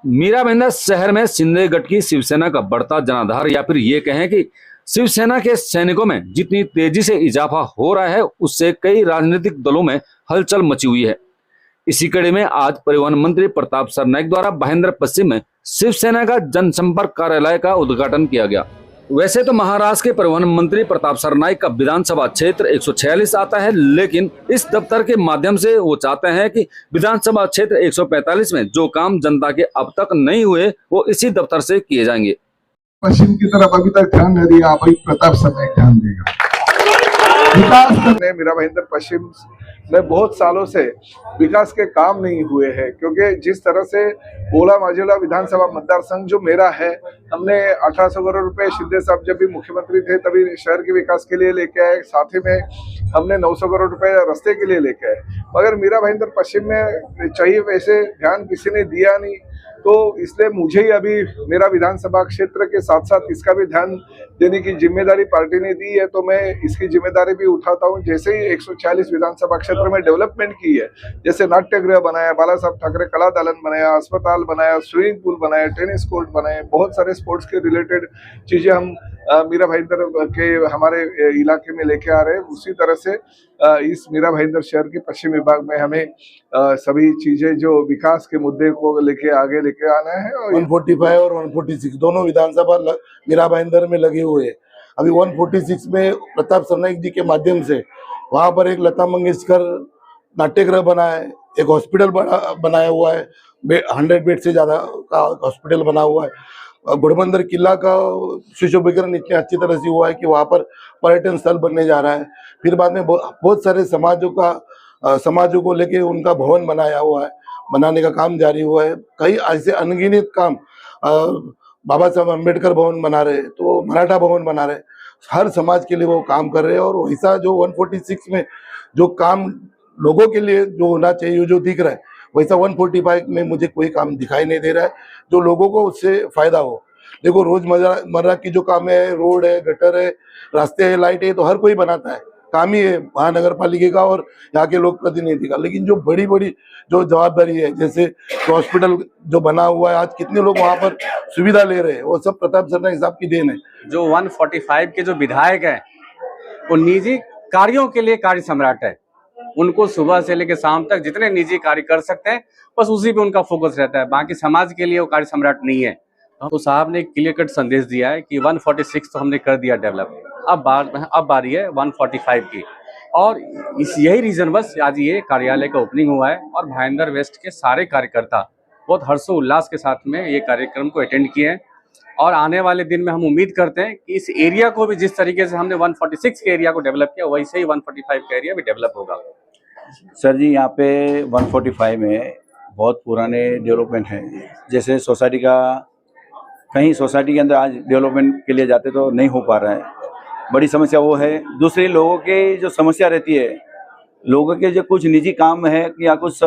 मीरा भाईंदर शहर में शिंदे गट की शिवसेना का बढ़ता जनाधार, या फिर ये कहें कि शिवसेना के सैनिकों में जितनी तेजी से इजाफा हो रहा है, उससे कई राजनीतिक दलों में हलचल मची हुई है। इसी कड़ी में आज परिवहन मंत्री प्रताप सरनाईक द्वारा भाईंदर पश्चिम में शिवसेना का जनसंपर्क कार्यालय का उद्घाटन किया गया। वैसे तो महाराष्ट्र के परिवहन मंत्री प्रताप सरनाईक का विधानसभा क्षेत्र 146 आता है, लेकिन इस दफ्तर के माध्यम से वो चाहते हैं कि विधानसभा क्षेत्र 145 में जो काम जनता के अब तक नहीं हुए वो इसी दफ्तर से किए जाएंगे। पश्चिम की तरफ अभी तक ध्यान नहीं दिया, अभी प्रताप सरनाईक ध्यान देगा। विकास करने मीरा भाईंदर पश्चिम में बहुत सालों से विकास के काम नहीं हुए हैं, क्योंकि जिस तरह से ओला माजुला विधानसभा मतदार संघ जो मेरा है, हमने 1800 करोड़ रुपए शिंदे साहब जब भी मुख्यमंत्री थे तभी शहर के विकास के लिए लेके आए, साथ ही में हमने 900 करोड़ रुपए रास्ते के लिए लेके आए, मगर मीरा भाईंदर पश्चिम में चाहिए वैसे ध्यान किसी ने दिया नहीं। तो इसलिए मुझे ही अभी मेरा विधानसभा क्षेत्र के साथ साथ इसका भी ध्यान देने की जिम्मेदारी पार्टी ने दी है, तो मैं इसकी जिम्मेदारी भी उठाता हूं। जैसे ही 140 विधानसभा क्षेत्र में डेवलपमेंट की है, जैसे नाट्यगृह बनाया, बाला साहब ठाकरे कला दालन बनाया, अस्पताल बनाया, स्विमिंग पूल बनाया, टेनिस कोर्ट बनाए, बहुत सारे स्पोर्ट्स के रिलेटेड चीजें हम मीरा भाईंदर के हमारे इलाके में लेके आ रहे हैं। उसी तरह से इस मीरा भाईंदर शहर के पश्चिम विभाग में हमें सभी चीजें जो विकास के मुद्दे को लेके आगे लेके आना है। और 145 और 146 दोनों विधानसभा मीरा भाईंदर में लगे हुए हैं। अभी 146 में प्रताप सरनाईक जी के माध्यम से वहां पर एक लता मंगेशकर नाट्यगृह बना है, एक हॉस्पिटल बनाया हुआ है, 100 बेड से ज्यादा का हॉस्पिटल बना हुआ है। घोड़बंदर किला का सुशोभीकरण इतनी अच्छी तरह से हुआ है कि वहाँ पर पर्यटन स्थल बनने जा रहा है। फिर बाद में बहुत सारे समाजों को लेके उनका भवन बनाया हुआ है, बनाने का काम जारी हुआ है। कई ऐसे अनगिनत काम बाबा साहब अम्बेडकर भवन बना रहे, तो मराठा भवन बना रहे, हर समाज के लिए वो काम कर रहे हैं। और वैसा जो 146 में जो काम लोगों के लिए जो होना चाहिए, जो दिख रहा है, वैसा 145 में मुझे कोई काम दिखाई नहीं दे रहा है जो लोगों को उससे फायदा हो। देखो, रोजमर्रा की जो काम है, रोड है, गटर है, रास्ते है, लाइट है, तो हर कोई बनाता है, काम ही है महानगर पालिका का और यहाँ के लोक प्रतिनिधि का। लेकिन जो बड़ी बड़ी जो जवाबदारी है, जैसे तो हॉस्पिटल जो बना हुआ है, आज कितने लोग वहाँ पर सुविधा ले रहे हैं, वो सब प्रताप सरनाईक साहब की देन है। जो 145 के जो विधायक हैं वो निजी कार्यों के लिए कार्य सम्राट है। उनको सुबह से लेकर शाम तक जितने निजी कार्य कर सकते हैं बस उसी पे उनका फोकस रहता है, बाकी समाज के लिए वो कार्य सम्राट नहीं है। तो साहब ने क्लियर कट संदेश दिया है कि 146 तो हमने कर दिया डेवलप, अब बारी है 145 की। और यही रीजन बस आज ये कार्यालय का ओपनिंग हुआ है और भाईंदर वेस्ट के सारे कार्यकर्ता बहुत हर्षोल्लास के साथ में ये कार्यक्रम को अटेंड किए हैं। और आने वाले दिन में हम उम्मीद करते हैं कि इस एरिया को भी जिस तरीके से हमने 146 के एरिया को डेवलप किया, वैसे ही 145 का एरिया भी डेवलप होगा। सर जी, यहाँ पे 145 में बहुत पुराने डेवलपमेंट हैं। जैसे सोसाइटी का, कहीं सोसाइटी के अंदर आज डेवलपमेंट के लिए जाते तो नहीं हो पा रहा है, बड़ी समस्या वो है। दूसरे लोगों के जो समस्या रहती है, लोगों के जो कुछ निजी काम है या कुछ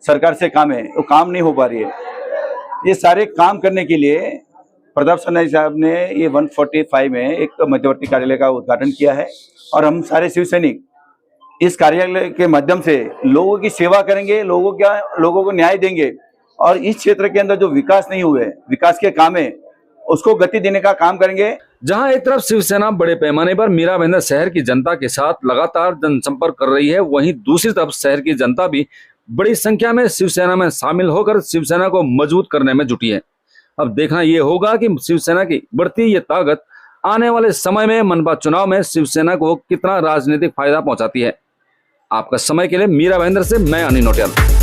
सरकार से काम है, वो काम नहीं हो पा रही है। ये सारे काम करने के लिए प्रताप सरनाईक साहब ने ये 145 में एक मध्यवर्ती कार्यालय का उद्घाटन किया है और हम सारे शिव सैनिक इस कार्यालय के माध्यम से लोगों की सेवा करेंगे, लोगों को न्याय देंगे और इस क्षेत्र के अंदर जो विकास नहीं हुए, विकास के काम है, उसको गति देने का काम करेंगे। जहां एक तरफ शिवसेना बड़े पैमाने पर मीरा भाईंदर शहर की जनता के साथ लगातार जनसंपर्क कर रही है, वहीं दूसरी तरफ शहर की जनता भी बड़ी संख्या में शिवसेना में शामिल होकर शिवसेना को मजबूत करने में जुटी है। अब देखना यह होगा कि शिवसेना की बढ़ती ये ताकत आने वाले समय में मनपा चुनाव में शिवसेना को कितना राजनीतिक फायदा पहुंचाती है। आपका समय के लिए मीरा भाईंदर से मैं अनिल नोटियाल।